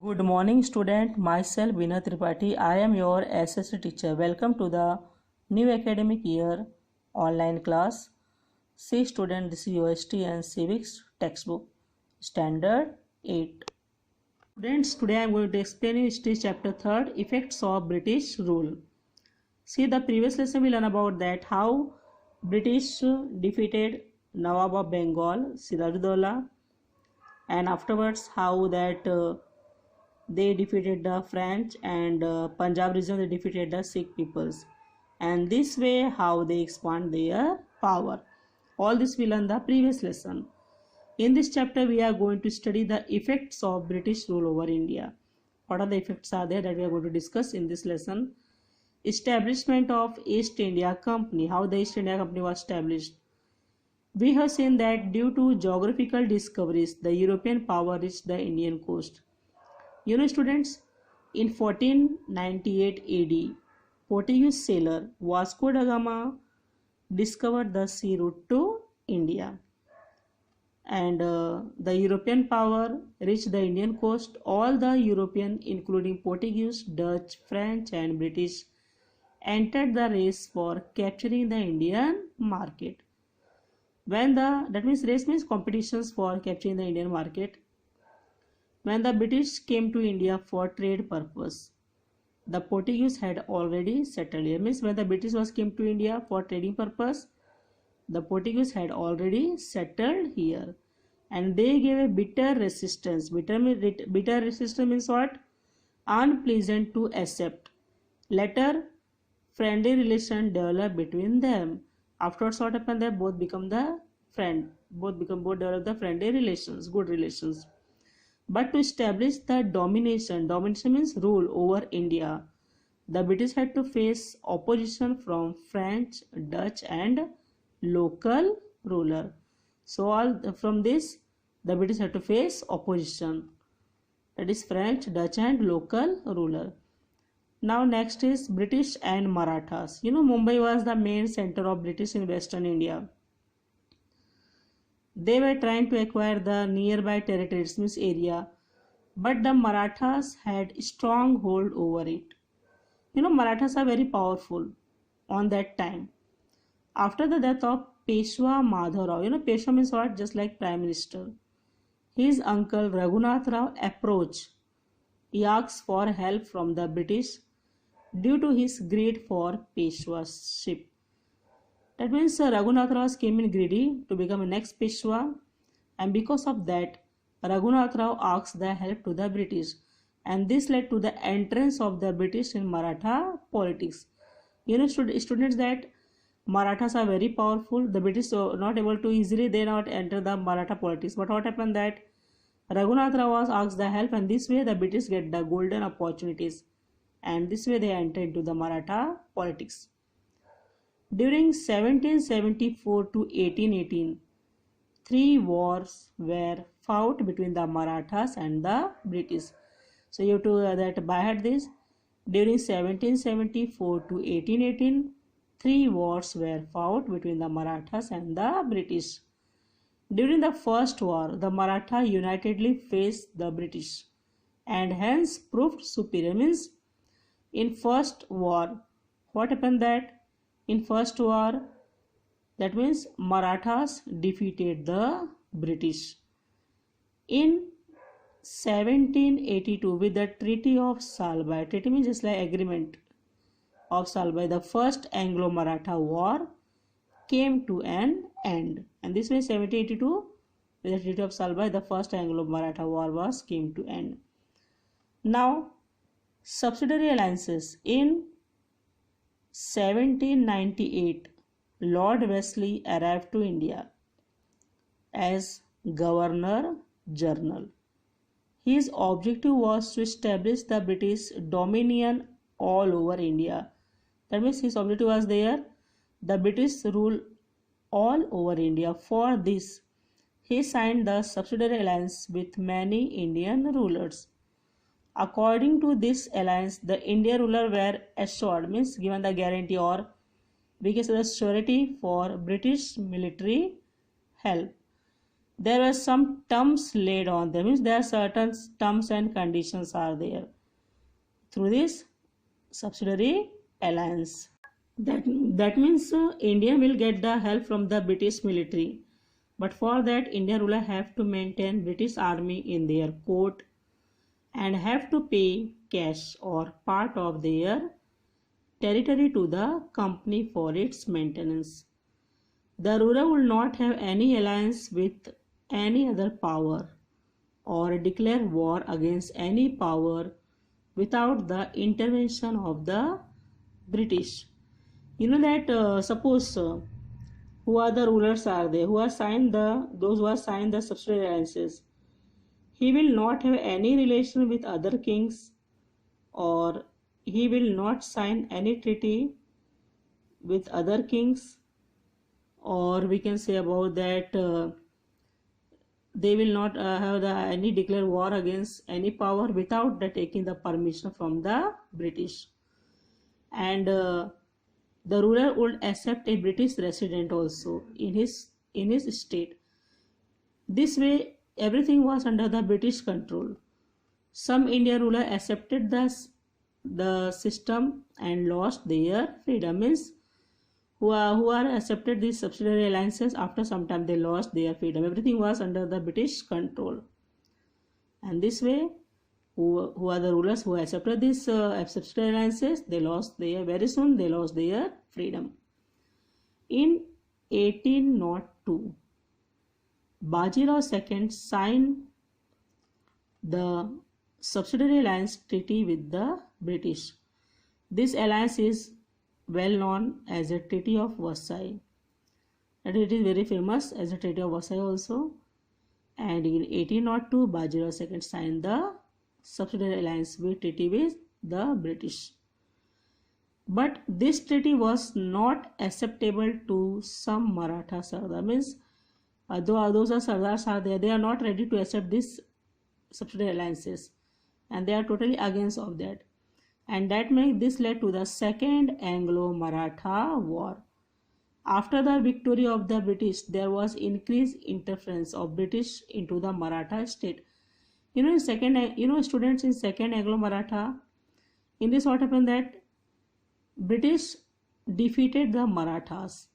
Good morning, student. Myself Vinay Tripathi. I am your SSC teacher. Welcome to the new academic year online class. See, student, this is UST and Civics textbook, Standard 8. Students, today I am going to explain you history chapter 3rd, effects of British rule. See, the previous lesson we learned about that how British defeated Nawab of Bengal, Sirajudaulah, and afterwards how that they defeated the French, and Punjab region they defeated the Sikh peoples, and this way how they expand their power. All this we learned the previous lesson. In this chapter we are going to study the effects of British rule over India. What are the effects are there that we are going to discuss in this lesson? Establishment of East India Company, how the East India Company was established. We have seen that due to geographical discoveries the European power reached the Indian coast. You know, students, in 1498 AD, Portuguese sailor Vasco da Gama discovered the sea route to India, and the European power reached the Indian coast. All the European, including Portuguese, Dutch, French, and British, entered the race for capturing the Indian market. That means race means competitions for capturing the Indian market. When the British came to India for trade purpose, the Portuguese had already settled here. Means when the British came to India for trading purpose, the Portuguese had already settled here, and they gave a bitter resistance. Bitter resistance means what? Unpleasant to accept. Later, friendly relation developed between them. Afterwards, what happened? They both become the friend. Both develop the friendly relations, good relations. But to establish the domination means rule over India, the British had to face opposition from French, Dutch, and local ruler. So from this, the British had to face opposition. That is French, Dutch, and local ruler. Now next is British and Marathas. You know, Mumbai was the main center of British in Western India. They were trying to acquire the nearby territories, means area, but the Marathas had strong hold over it. You know, Marathas are very powerful on that time. After the death of Peshwa Madhavrao, you know, Peshwa means what? Just like Prime Minister. His uncle Raghunath Rao approached. He asked for help from the British due to his greed for Peshwaship. That means Raghunath Rao came in greedy to become the next Peshwa, and because of that, Raghunath Rao asked the help to the British, and this led to the entrance of the British in Maratha politics. You know, students, that Marathas are very powerful. The British were not able to easily not enter the Maratha politics. But what happened that Raghunath Rao was asked the help, and this way the British get the golden opportunities, and this way they entered into the Maratha politics. During 1774 to 1818, 3 wars were fought between the Marathas and the British. So you have to that by heart this. During 1774 to 1818, 3 wars were fought between the Marathas and the British. During the first war, the Maratha unitedly faced the British and hence proved superior. Means in first war, what happened that in first war, that means Marathas defeated the British. In 1782, with the Treaty of Salbai, treaty means just like agreement of Salbai, the first Anglo-Maratha war came to an end. And this way 1782, with the Treaty of Salbai, the first Anglo-Maratha war came to end. Now, subsidiary alliances. In 1798, Lord Wesley arrived to India as Governor General. His objective was to establish the British dominion all over India. That means his objective was there, the British rule all over India. For this, he signed the subsidiary alliance with many Indian rulers. According to this alliance, the Indian ruler were assured, means given the guarantee, or we can say the surety for British military help. there were some terms laid on them. Means there are certain terms and conditions are there through this subsidiary alliance. That means India will get the help from the British military, but for that Indian ruler have to maintain British army in their court and have to pay cash or part of their territory to the company for its maintenance. The ruler will not have any alliance with any other power or declare war against any power without the intervention of the British. You know that suppose who are the rulers are they who are signed the those who are signed the subsidiary alliances. He will not have any relation with other kings, or he will not sign any treaty with other kings, or we can say about that they will not have any declare war against any power without taking the permission from the British. And the ruler would accept a British resident also in his state. This way everything was under the British control. Some Indian ruler accepted the system and lost their freedom. Means who are accepted these subsidiary alliances, after some time they lost their freedom. Everything was under the British control. And this way who are the rulers who accepted these subsidiary alliances, they lost their freedom. In 1802, Bajirao II signed the subsidiary alliance treaty with the British. This alliance is well known as a Treaty of Versailles, and it is very famous as a Treaty of Versailles also. And in 1802, Bajirao II signed the subsidiary alliance with treaty with the British. But this treaty was not acceptable to some Maratha Sardar. Means those are Sardars are there, they are not ready to accept this subsidiary alliances, and they are totally against of that. And this led to the Second Anglo-Maratha War. After the victory of the British, there was increased interference of British into the Maratha state. Students, in Second Anglo-Maratha, in this what happened that British defeated the Marathas,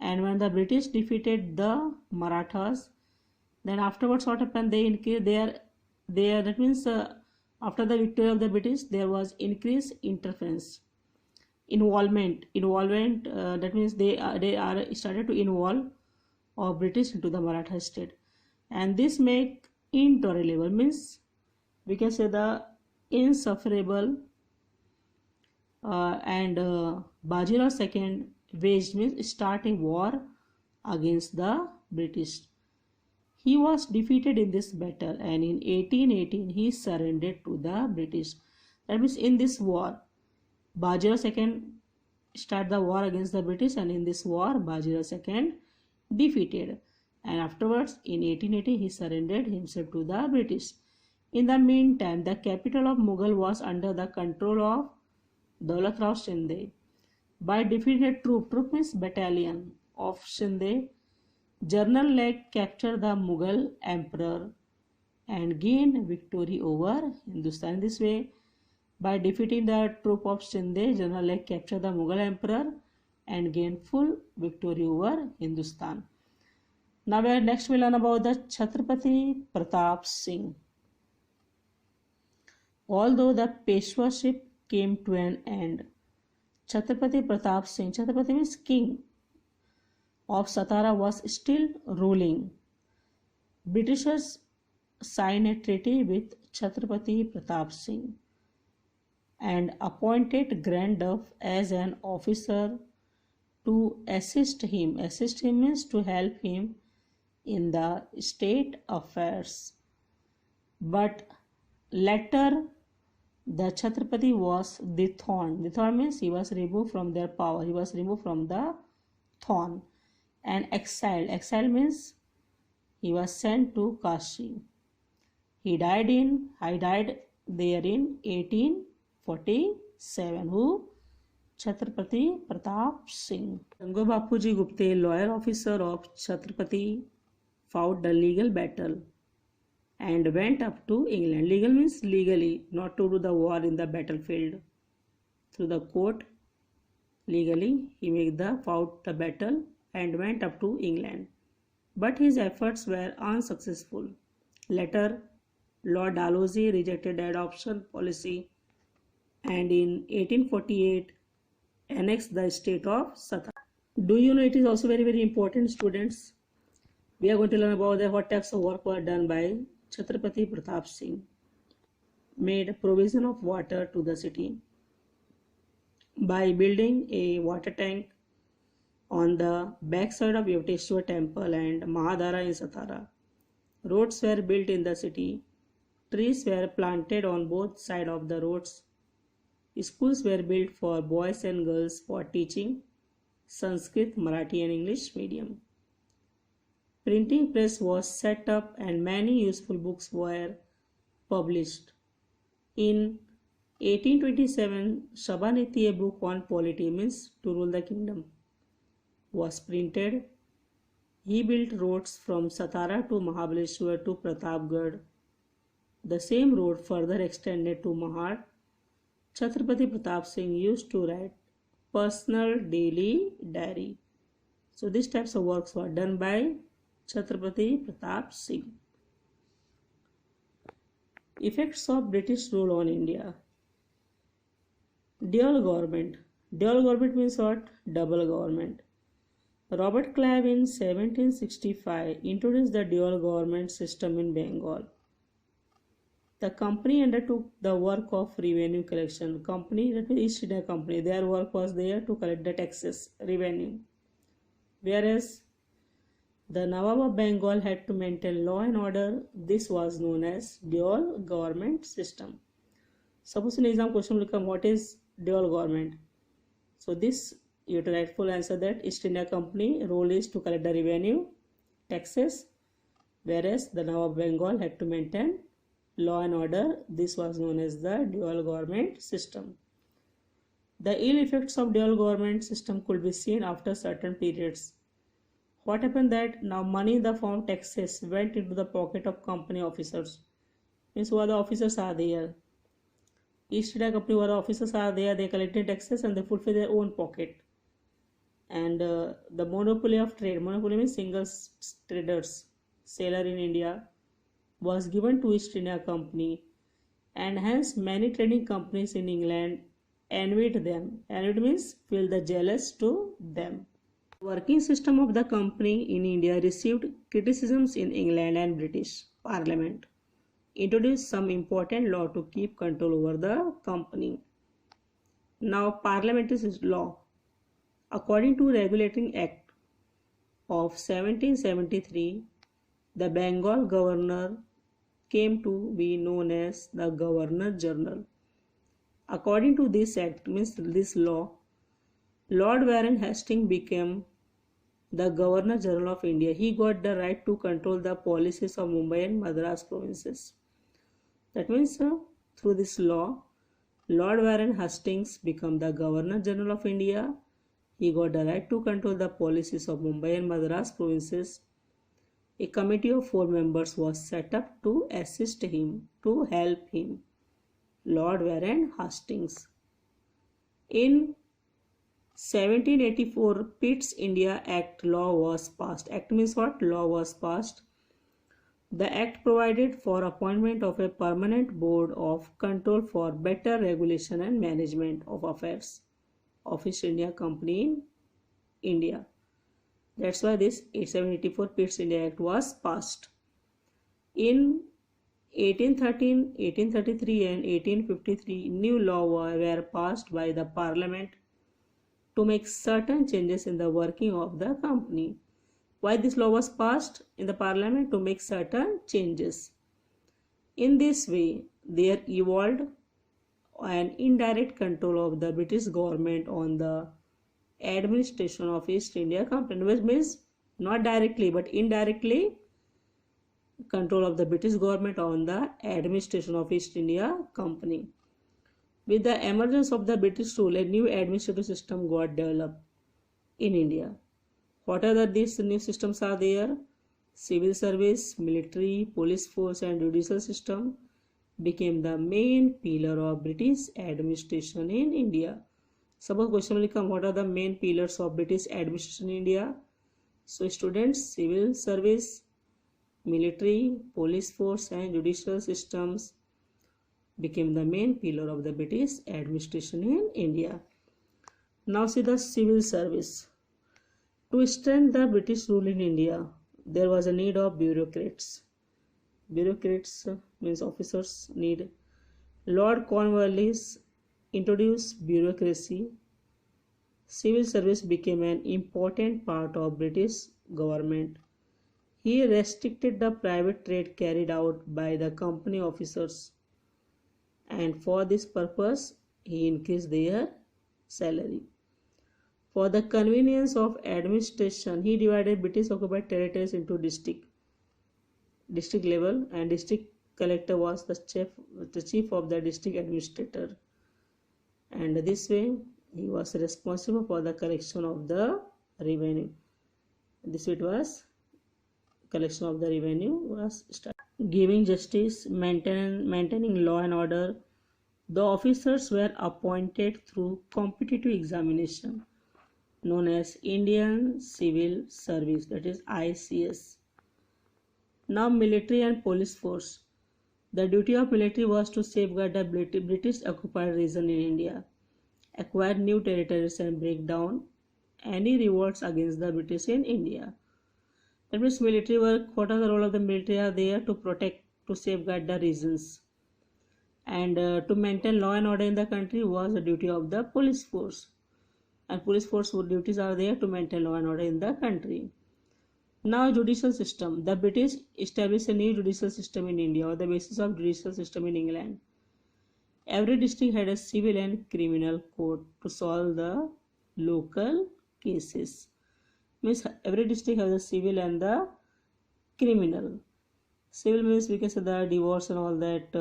and when the British defeated the Marathas, then afterwards what happened, they increased their that means after the victory of the British, there was increased interference, involvement. That means they are started to involve of British into the Maratha state, and this make intolerable, means we can say the insufferable. And Bajirao II waged, means start a war against the British. He was defeated in this battle, and in 1818 he surrendered to the British. That means in this war, Bajirao II started the war against the British, and in this war Bajirao II defeated, and afterwards in 1880 he surrendered himself to the British. In the meantime, the capital of Mughal was under the control of Daulat Rao Shinde. By defeated troop means battalion of Shinde, General Lake captured the Mughal emperor and gained victory over Hindustan. This way, by defeating the troop of Shinde, General Lake captured the Mughal emperor and gained full victory over Hindustan. Now next we learn about the Chhatrapati Pratap Singh. Although the Peshwaship came to an end, Chhatrapati Pratap Singh, Chhatrapati means king, of Satara was still ruling. Britishers signed a treaty with Chhatrapati Pratap Singh and appointed Grand Duff as an officer to assist him. Assist him means to help him in the state affairs. But later the Chhatrapati was dethroned. Dethroned means he was removed from their power. He was removed from the throne and exiled. Exiled means he was sent to Kashi. He died there in 1847. Who? Chhatrapati Pratap Singh. Gango Bapuji Gupte, lawyer officer of Chhatrapati fought the legal battle and went up to England. Legal means legally, not to do the war in the battlefield. Through the court, legally, he fought the battle and went up to England. But his efforts were unsuccessful. Later, Lord Dalhousie rejected the adoption policy and in 1848 annexed the state of Satara. Do you know it is also very important, students? We are going to learn about what types of work were done by Chhatrapati Pratap Singh. Made provision of water to the city by building a water tank on the backside of Yevteshwar temple and Mahadara in Satara. Roads were built in the city. Trees were planted on both sides of the roads. Schools were built for boys and girls for teaching Sanskrit, Marathi and English medium. Printing press was set up and many useful books were published. In 1827, Sabhaniti, a book on polity, means to rule the kingdom, was printed. He built roads from Satara to Mahabaleshwar to Pratapgarh. The same road further extended to Mahad. Chhatrapati Pratap Singh used to write personal daily diary. So these types of works were done by Chhatrapati Pratap Singh. Effects of British rule on India. Dual government. Dual government means what? Double government. Robert Clive in 1765 introduced the dual government system in Bengal. The company undertook the work of revenue collection. Company, that means East India Company, their work was there to collect the taxes, revenue. Whereas the Nawab of Bengal had to maintain law and order. This was known as dual government system. Suppose in exam question will come, what is dual government? So this you have to write full answer that East India Company role is to collect the revenue, taxes, whereas the Nawab of Bengal had to maintain law and order. This was known as the dual government system. The ill effects of dual government system could be seen after certain periods. What happened that now money in the form of taxes went into the pocket of company officers. Means who are the officers are there. East India Company where the officers are there, they collected taxes and they fulfill their own pocket. And the monopoly of trade, monopoly means single traders, seller in India, was given to East India Company, and hence many trading companies in England envied them. Envied means feel the jealous to them. Working system of the company in India received criticisms in England and British Parliament. Introduced some important law to keep control over the company. Now Parliament is law. According to Regulating Act of 1773, the Bengal governor came to be known as the Governor General. According to this act, means this law, Lord Warren Hastings became the Governor General of India. He got the right to control the policies of Mumbai and Madras provinces. That means through this law, Lord Warren Hastings became the Governor General of India. He got the right to control the policies of Mumbai and Madras provinces. A committee of 4 members was set up to assist him, to help him. Lord Warren Hastings. In 1784, Pitt's India Act law was passed. Act means what? Law was passed. The act provided for appointment of a permanent board of control for better regulation and management of affairs of East India Company in India. That's why this 1784 Pitt's India Act was passed. In 1813, 1833 and 1853, new laws were passed by the Parliament to make certain changes in the working of the company. Why this law was passed in the Parliament? To make certain changes. In this way, there evolved an indirect control of the British government on the administration of East India Company, which means not directly but indirectly control of the British government on the administration of East India Company. With the emergence of the British rule, a new administrative system got developed in India. What are these new systems are there? civil service, military, police force and judicial system became the main pillar of British administration in India. Suppose question will come, what are the main pillars of British administration in India? So students, civil service, military, police force and judicial systems became the main pillar of the British administration in India. Now see the civil service. To strengthen the British rule in India, there was a need of bureaucrats. Bureaucrats means officers need. Lord Cornwallis introduced bureaucracy. Civil service became an important part of British government. He restricted the private trade carried out by the company officers, and for this purpose he increased their salary. For the convenience of administration, he divided British occupied territories into district level, and district collector was the chief of the district administrator, and this way he was responsible for the collection of the revenue. This it was collection of the revenue was started. Giving justice, maintaining law and order. The officers were appointed through competitive examination known as Indian Civil Service, that is ICS. Now military and police force. The duty of military was to safeguard the British occupied region in India, acquire new territories and break down any revolts against the British in India. That means military work. What are the role of the military? Are there to protect, to safeguard the regions, and to maintain law and order in the country was the duty of the police force. And police force duties are there to maintain law and order in the country. Now judicial system. The British established a new judicial system in India on the basis of judicial system in England. Every district had a civil and criminal court to solve the local cases. Means every district has a civil and the criminal. Civil means we can say the divorce and all that,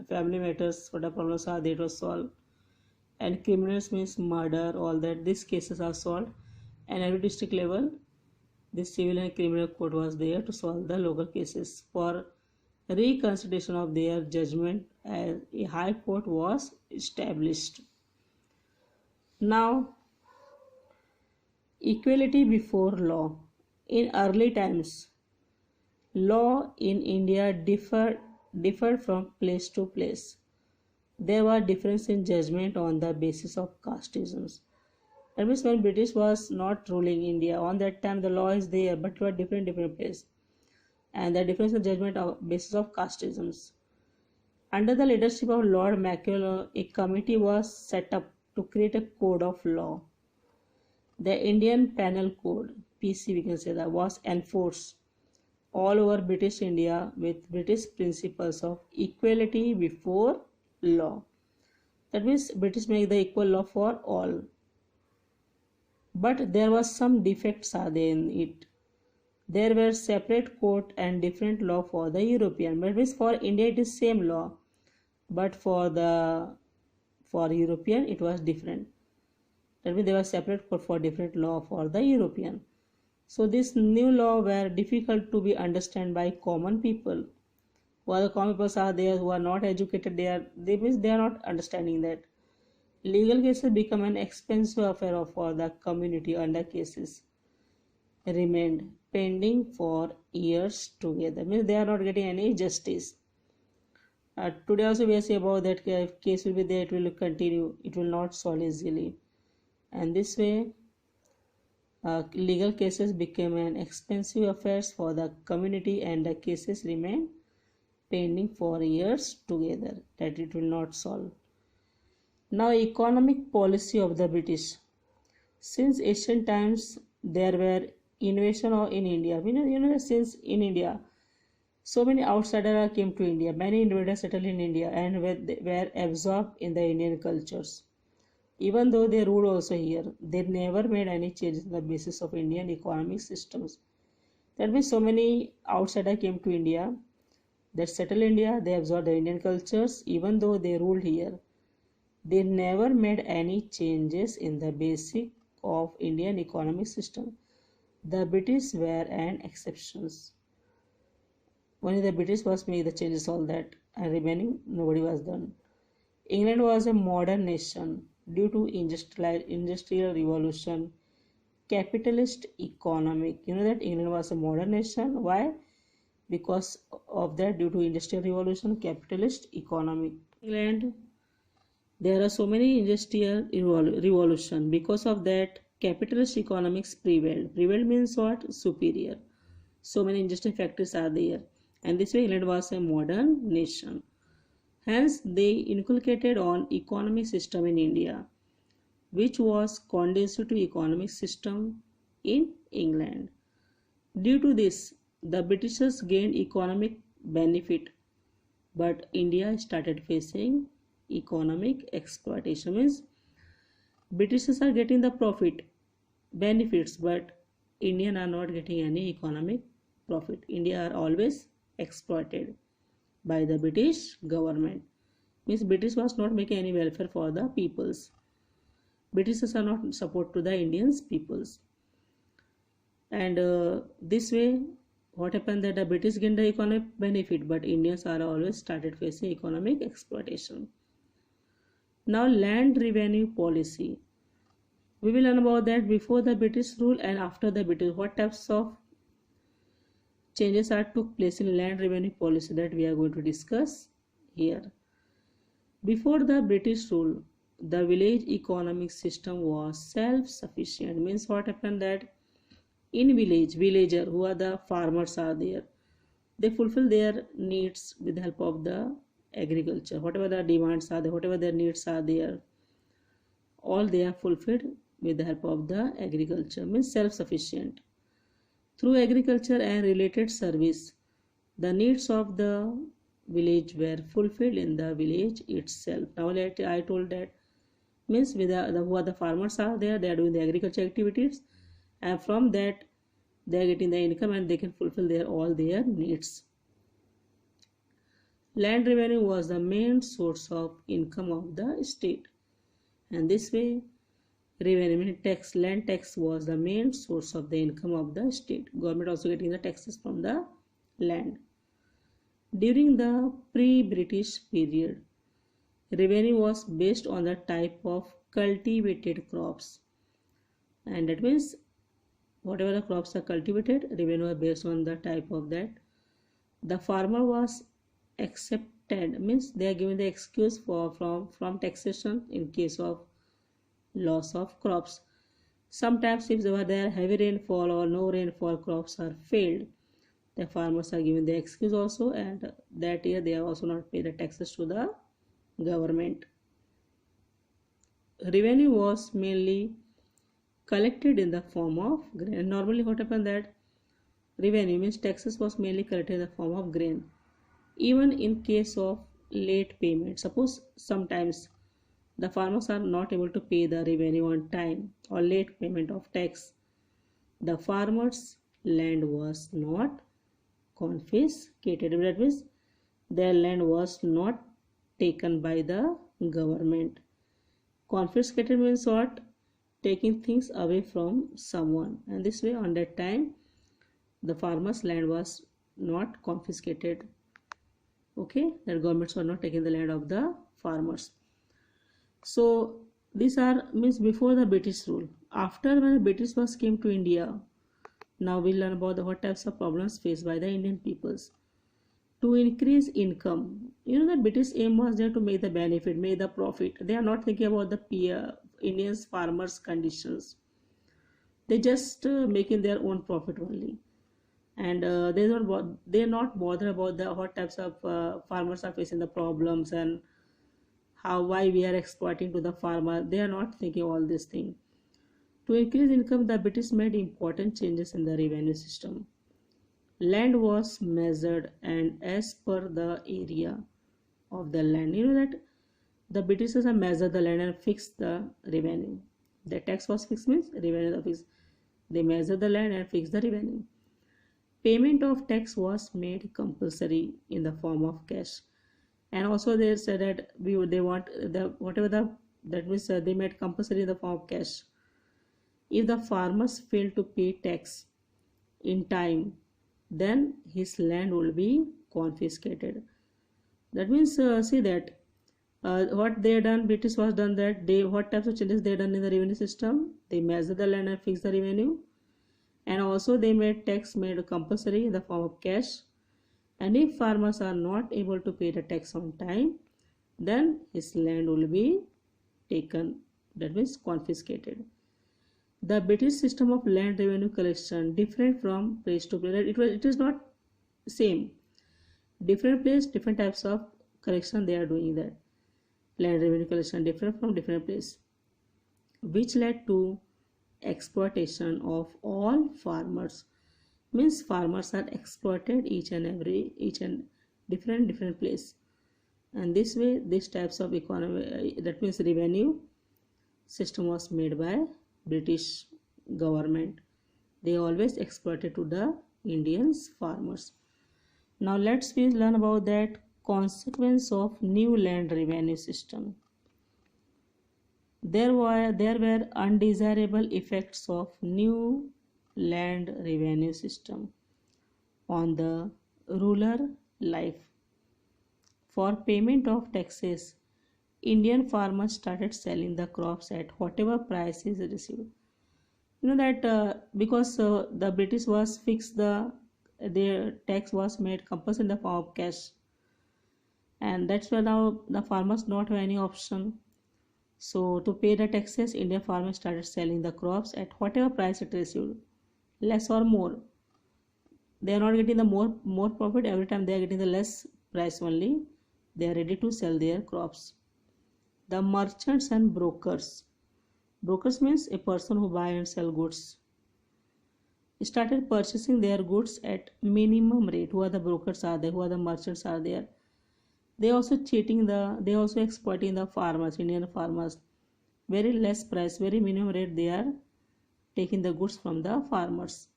family matters, what the problems are, they was solved. And criminals means murder, all that, these cases are solved. And every district level, this civil and criminal court was there to solve the local cases. For reconsideration of their judgment, as a high court was established. Now, equality before law. In early times, law in India differed from place to place. There were differences in judgment on the basis of casteisms. That means when British was not ruling India, on that time the law is there, but it was different place. And the difference in judgment on basis of casteisms. Under the leadership of Lord Macaulay, a committee was set up to create a code of law. The Indian Penal Code, PC we can say that, was enforced all over British India with British principles of equality before law. That means British make the equal law for all. But there was some defects are there in it. There were separate court and different law for the European. But means for India it is same law, but for European it was different. That means there was separate court for different law for the European. So this new law were difficult to be understood by common people. While the common people are there who are not educated, they are not understanding that. Legal cases become an expensive affair for the community, and the cases remained pending for years together. Means they are not getting any justice. Today also we say about that case will be there, it will continue, it will not solve easily. And this way legal cases became an expensive affair for the community, and the cases remain pending for years together, that it will not solve. Now economic policy of the British. Since ancient times there were invasion in India. Since in India so many outsiders came to India, many invaders settled in India and were absorbed in the Indian cultures. Even though they ruled also here, they never made any changes on the basis of Indian economic systems. That means so many outsiders came to India, that settled India, they absorbed the Indian cultures, even though they ruled here. They never made any changes in the basic of Indian economic system. The British were an exception. Only the British was made the changes all that, and remaining nobody was done. England was a modern nation due to industrial revolution, capitalist economic. You know that England was a modern nation. Why? Because of that, due to industrial revolution, capitalist economic. England, there are so many industrial revolution. Because of that, capitalist economics prevailed. Prevailed means what? Superior. So many industrial factories are there, and this way England was a modern nation. Hence, they inculcated on economic system in India, which was conducive to economic system in England. Due to this, the Britishers gained economic benefit, but India started facing economic exploitation. Means Britishers are getting the profit, benefits, but Indian are not getting any economic profit. India are always exploited by the British government. Means British was not making any welfare for the peoples. Britishers are not support to the Indians peoples, and this way, what happened that the British gained the economic benefit, but Indians are always started facing economic exploitation. Now, land revenue policy. We will learn about that before the British rule and after the British. What types of changes are took place in land revenue policy that we are going to discuss here. Before the British rule, the village economic system was self-sufficient. Means what happened that in village, villager who are the farmers are there, they fulfill their needs with the help of the agriculture. Whatever the demands are there, whatever their needs are there, all they are fulfilled with the help of the agriculture. Means self-sufficient. Through agriculture and related service, the needs of the village were fulfilled in the village itself. Now I told that means with who are the farmers are there, they are doing the agriculture activities, and from that they are getting the income and they can fulfill their all their needs. Land revenue was the main source of income of the state, and this way revenue tax, land tax was the main source of the income of the state. Government also getting the taxes from the land. During the pre-British period, revenue was based on the type of cultivated crops, and that means whatever the crops are cultivated, revenue are based on the type of that. The farmer was accepted, means they are given the excuse from taxation in case of loss of crops. Sometimes if there are heavy rainfall or no rainfall, crops are failed, the farmers are given the excuse also, and that year they are also not pay the taxes to the government. Revenue was mainly collected in the form of grain. Normally what happened that revenue means taxes was mainly collected in the form of grain. Even in case of late payment, suppose sometimes the farmers are not able to pay the revenue on time or late payment of tax, the farmers' land was not confiscated. That means their land was not taken by the government. Confiscated means what? Taking things away from someone, and this way on that time the farmers' land was not confiscated. Okay, that governments were not taking the land of the farmers. So these are means before the British rule. After when the British was came to India, now we'll learn about what types of problems faced by the Indian peoples. To increase income, you know that British aim was there to make the benefit, make the profit. They are not thinking about the Indians farmers conditions. They just making their own profit only, and they are not bothered about the what types of farmers are facing the problems and why we are exploiting to the farmer. They are not thinking all this thing. To increase income, the British made important changes in the revenue system. Land was measured and as per the area of the land. You know that the Britishers have measured the land and fixed the revenue. The tax was fixed means revenue was fixed. They measured the land and fixed the revenue. Payment of tax was made compulsory in the form of cash, and also they said that they want the whatever the that means they made compulsory in the form of cash. If the farmers fail to pay tax in time, then his land will be confiscated. That means, see that what they done, British was done that they, what types of changes they done in the revenue system? They measure the land and fix the revenue, and also they made tax made compulsory in the form of cash. And if farmers are not able to pay the tax on time, then his land will be taken, that means confiscated. The British system of land revenue collection different from place to place. It is not same. Different place, different types of collection they are doing that. Land revenue collection different from different place, which led to exploitation of all farmers. Means farmers are exploited each and different place, and this way these types of economy, that means revenue system was made by British government. They always exploited to the Indians farmers. Now let's please learn about that consequence of new land revenue system. There were undesirable effects of new land revenue system on the rural life. For payment of taxes, Indian farmers started selling the crops at whatever price is received. You know that because the British was fixed, their tax was made compulsory in the form of cash, and that's why now the farmers not have any option. So to pay the taxes, Indian farmers started selling the crops at whatever price it received, less or more. They are not getting the more profit every time. They are getting the less price only. They are ready to sell their crops. The merchants and brokers. Brokers means a person who buy and sell goods. Started purchasing their goods at minimum rate. Who are the brokers are there? Who are the merchants are there? They also exploiting the farmers, Indian farmers. Very less price, very minimum rate they are taking the goods from the farmers.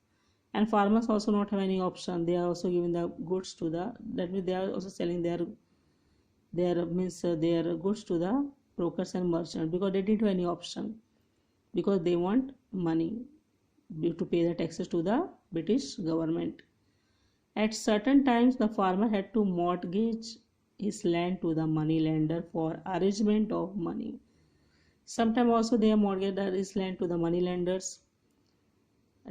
And farmers also not have any option. They are also giving the goods to the, that means they are also selling their goods to the brokers and merchants, because they didn't have any option, because they want money to pay the taxes to the British government. At certain times, the farmer had to mortgage his land to the money lender for arrangement of money. Sometimes also they mortgage his land to the money lenders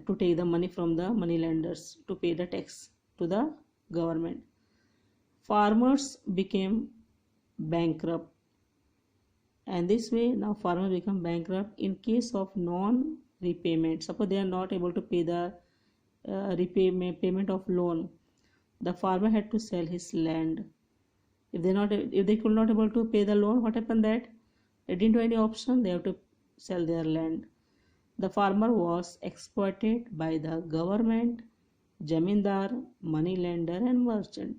to take the money from the money lenders to pay the tax to the government. Farmers became bankrupt, and this way now farmers become bankrupt in case of non-repayment. Suppose they are not able to pay the payment of loan, the farmer had to sell his land. If they could not able to pay the loan, what happened that they didn't have any option, they have to sell their land. The farmer was exploited by the government, jamindar, money lender and merchant.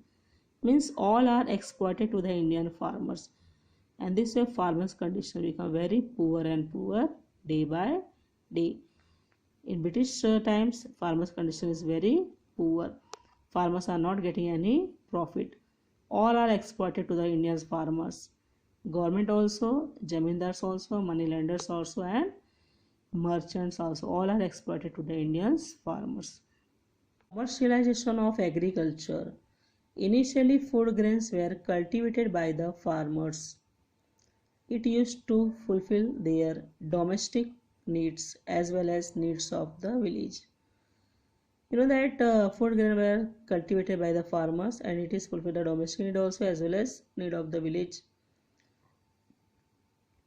Means all are exploited to the Indian farmers, and this way farmers condition become very poor and poor day by day. In British times, farmers condition is very poor. Farmers are not getting any profit. All are exploited to the Indian farmers. Government also, jamindars also, money lenders also, and merchants also. All are exploited to the Indian farmers. Commercialization of agriculture. Initially, food grains were cultivated by the farmers. It used to fulfill their domestic needs as well as needs of the village. You know that food grain were cultivated by the farmers, and it is fulfill the domestic need also as well as need of the village.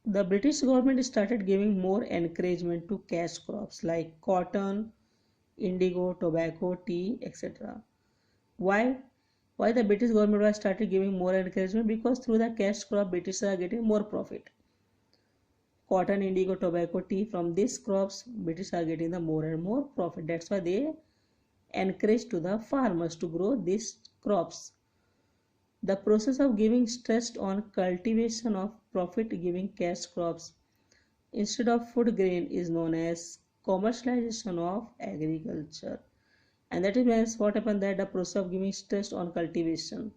The British government started giving more encouragement to cash crops like cotton, indigo, tobacco, tea, etc. Why? Why the British government was started giving more encouragement? Because through the cash crop, British are getting more profit. Cotton, indigo, tobacco, tea, from these crops, British are getting the more and more profit. That's why they encourage to the farmers to grow these crops. The process of giving stress on cultivation of profit-giving cash crops instead of food grain is known as commercialization of agriculture. And that is what happened, that the process of giving stress on cultivation.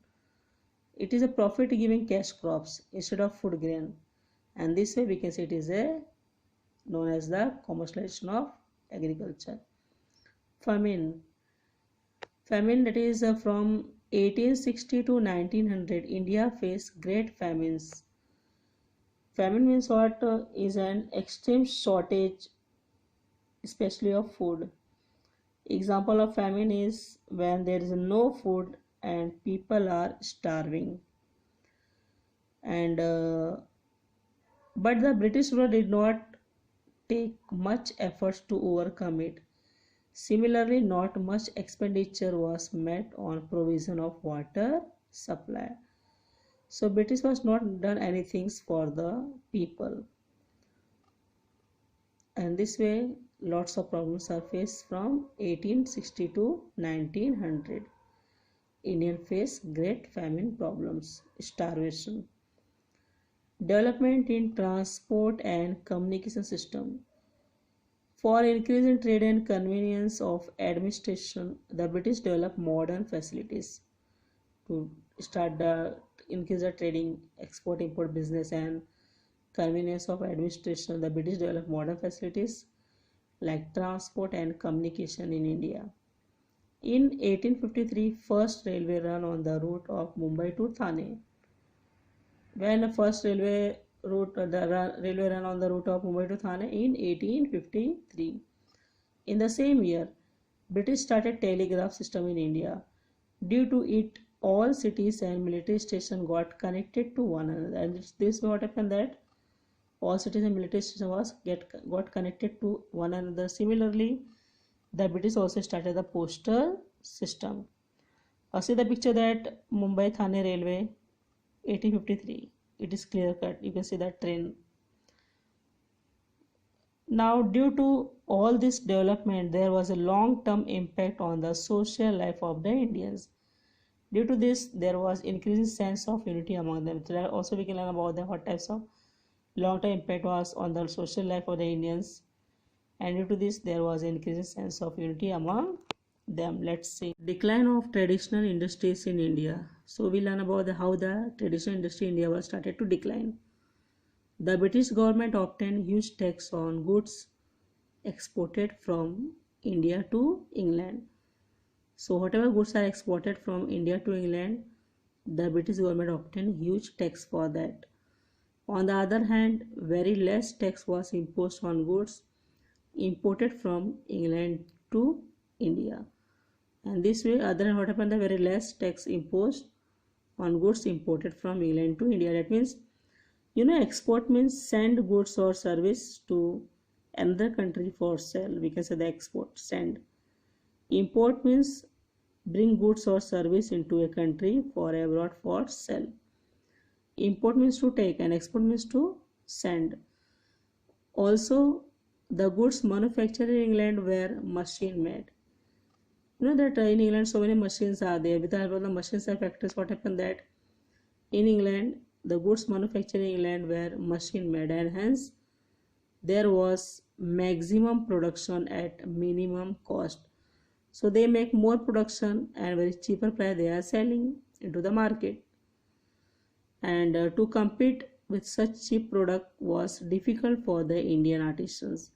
It is a profit-giving cash crops instead of food grain. And this way we can say it is known as the commercialization of agriculture. Famine. Famine, that is from 1860 to 1900, India faced great famines. Famine means what? Is an extreme shortage, especially of food. Example of famine is when there is no food and people are starving. And but the British rule did not take much efforts to overcome it. Similarly, not much expenditure was made on provision of water supply. So British was not done anything for the people. And this way lots of problems are faced from 1860 to 1900. Indian faced great famine problems, starvation. Development in transport and communication system. For increasing trade and convenience of administration, the British developed modern facilities to start the increase the trading, export, import business and convenience of administration. The British developed modern facilities like transport and communication in India. In 1853, first railway ran on the route of Mumbai to Thane. When the first railway ran on the route of Mumbai to Thane in 1853. In the same year, British started telegraph system in India. Due to it, all cities and military stations got connected to one another. And this what happened that all cities and military stations got connected to one another. Similarly, the British also started the postal system. See the picture that Mumbai Thane Railway 1853. It is clear cut. You can see that train. Now, due to all this development, there was a long-term impact on the social life of the Indians. Due to this, there was increasing sense of unity among them. Also, we can learn about the what types of long-term impact was on the social life of the Indians. And due to this, there was increasing sense of unity among them. Let's see. Decline of traditional industries in India. So we learn about how the traditional industry in India was started to decline. The British government obtained huge tax on goods exported from India to England. So whatever goods are exported from India to England, the British government obtained huge tax for that. On the other hand, very less tax was imposed on goods imported from England to India. And this way, other than what happened, the very less tax imposed on goods imported from England to India. That means, export means send goods or service to another country for sale. We can say the export, send. Import means bring goods or service into a country for abroad for sale. Import means to take and export means to send. Also, the goods manufactured in England were machine made. You know that in England so many machines are there. With the help of the machines and factories, what happened that in England the goods manufactured in England were machine made and hence there was maximum production at minimum cost. So they make more production and very cheaper price they are selling into the market. And to compete with such cheap product was difficult for the Indian artisans.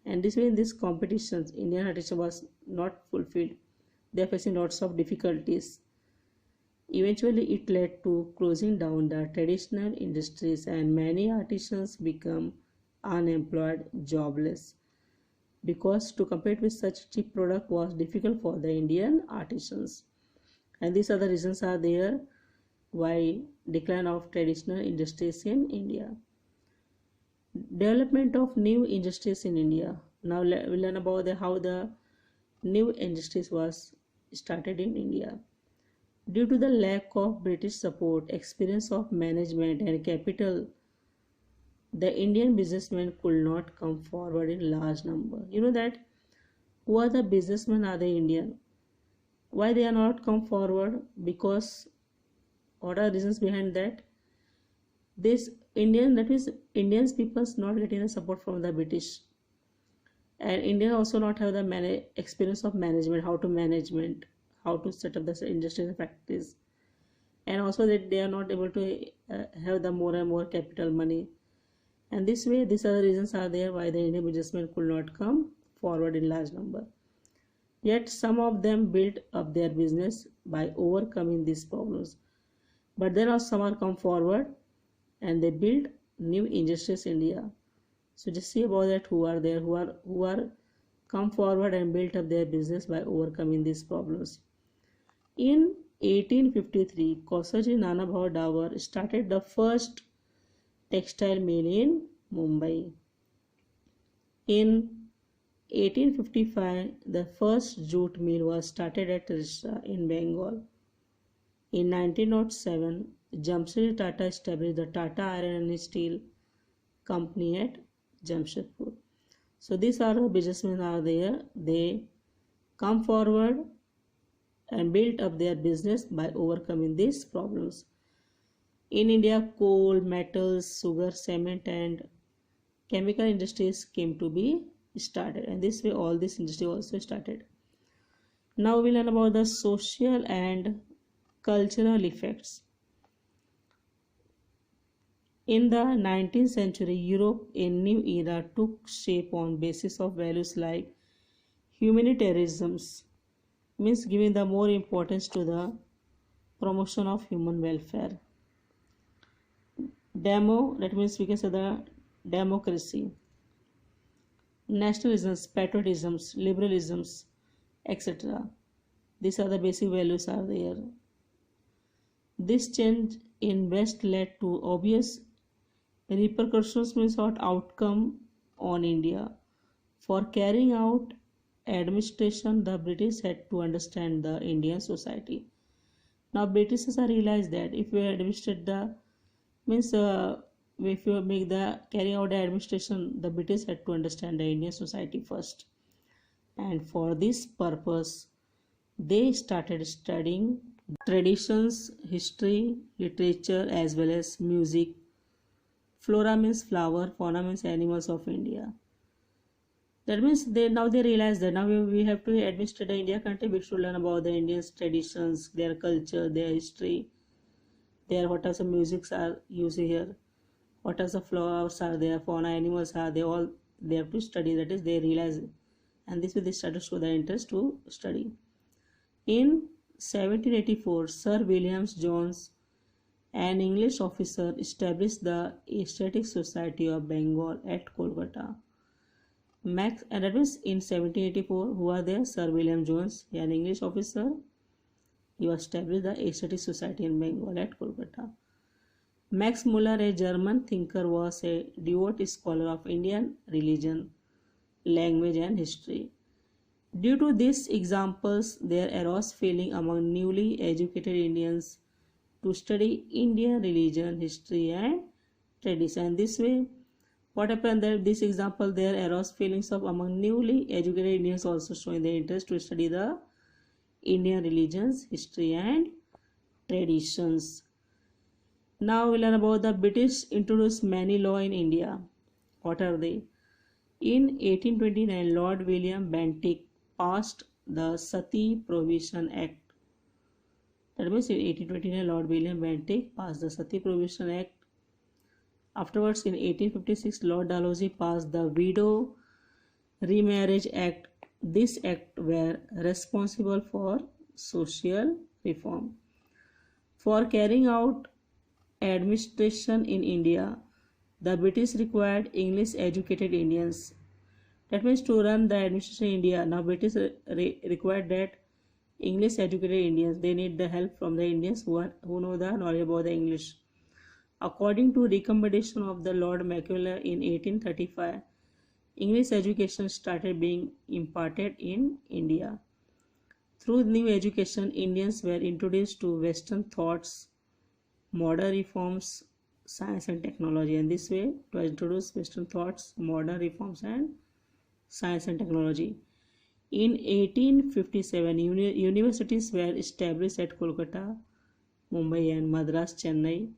And this way in these competitions, Indian artisan was not fulfilled. They are facing lots of difficulties. Eventually, it led to closing down the traditional industries and many artisans become unemployed, jobless. Because to compete with such cheap product was difficult for the Indian artisans. And these other reasons are there why decline of traditional industries in India. Development of new industries in India. Now we'll learn about how the new industries was started in India. Due to the lack of British support, experience of management and capital, the Indian businessmen could not come forward in large number. You know that who are the businessmen are the Indian. Why they are not come forward? Because what are reasons behind that? This Indians people's not getting the support from the British, and India also not have the experience of management, how to set up the industries and factories, and also that they are not able to have the more and more capital money. And this way, these are the reasons are there why the Indian businessmen could not come forward in large number. Yet some of them built up their business by overcoming these problems. But then also some are come forward and they build new industries in India. So just see about that who are there, who are come forward and built up their business by overcoming these problems. In 1853, Kosaji Nanabhav Dawar started the first textile mill in Mumbai. In 1855, the first jute mill was started at Risda in Bengal. In 1907, Jamshedji Tata established the Tata Iron and Steel Company at Jamshedpur. So these are the businessmen are there. They come forward and built up their business by overcoming these problems. In India, coal, metals, sugar, cement and chemical industries came to be started, and this way all this industry also started. Now we learn about the social and cultural effects. In the 19th century, Europe, a new era took shape on basis of values like humanitarianism, means giving the more importance to the promotion of human welfare. That means we can say the democracy. Nationalisms, patriotisms, liberalisms, etc. These are the basic values are there. This change in West led to obvious repercussions, means what outcome on India. For carrying out administration, the British had to understand the Indian society. Now Britishers are realized that if we administrate the means if you make the carry out the administration, the British had to understand the Indian society first, and for this purpose they started studying traditions, history, literature as well as music. Flora means flower, fauna means animals of India. That means they realize that now we have to administer the India country. We should learn about the Indians traditions, their culture, their history, their what are the musics are used here, what are the flowers are there, fauna, animals are they all they have to study. That is they realize, and this way they start to show their interest to study. In 1784, Sir William Jones, an English officer, established the Aesthetic Society of Bengal at Kolkata. And that means in 1784, who are there? Sir William Jones, an English officer. He established the Aesthetic Society in Bengal at Kolkata. Max Muller, a German thinker, was a devout scholar of Indian religion, language and history. Due to these examples, there arose feeling among newly educated Indians to study Indian religion, history and tradition. This way, what happened that this example there arose feelings of among newly educated Indians also showing their interest to study the Indian religions, history and traditions. Now we learn about the British introduced many law in India. What are they? In 1829, Lord William Bentinck passed the Sati Prohibition Act. That means in 1829, Lord William Bentinck passed the Sati Prohibition Act. Afterwards, in 1856, Lord Dalhousie passed the Widow Remarriage Act. This act were responsible for social reform. For carrying out administration in India, the British required English educated Indians. That means to run the administration in India, now British required that English educated Indians. They need the help from the Indians who know the knowledge about the English. According to recommendation of the Lord Macaulay in 1835, English education started being imparted in India. Through new education, Indians were introduced to Western thoughts, modern reforms, science and technology, and this way to introduce Western thoughts, modern reforms and science and technology. In 1857, universities were established at Kolkata, Mumbai and Madras, Chennai.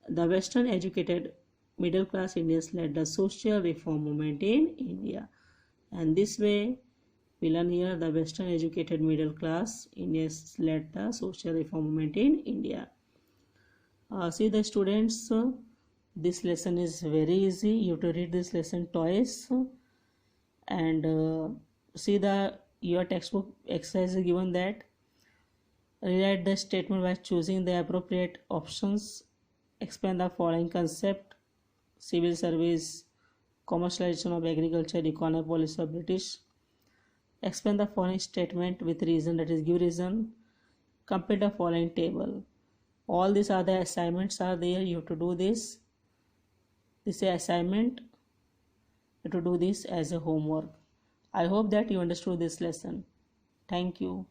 The Western educated middle class Indians led the social reform movement in India, and this way we learn here the Western educated middle class Indians led the social reform movement in India. See the students, this lesson is very easy. You have to read this lesson twice and see the your textbook exercise is given that rewrite the statement by choosing the appropriate options. Explain the following concept: civil service, commercialization of agriculture, economic policy of British. Explain the following statement with reason, that is give reason. Complete the following table. All these are the assignments are there. You have to do this. This is assignment. You have to do this as a homework. I hope that you understood this lesson. Thank you.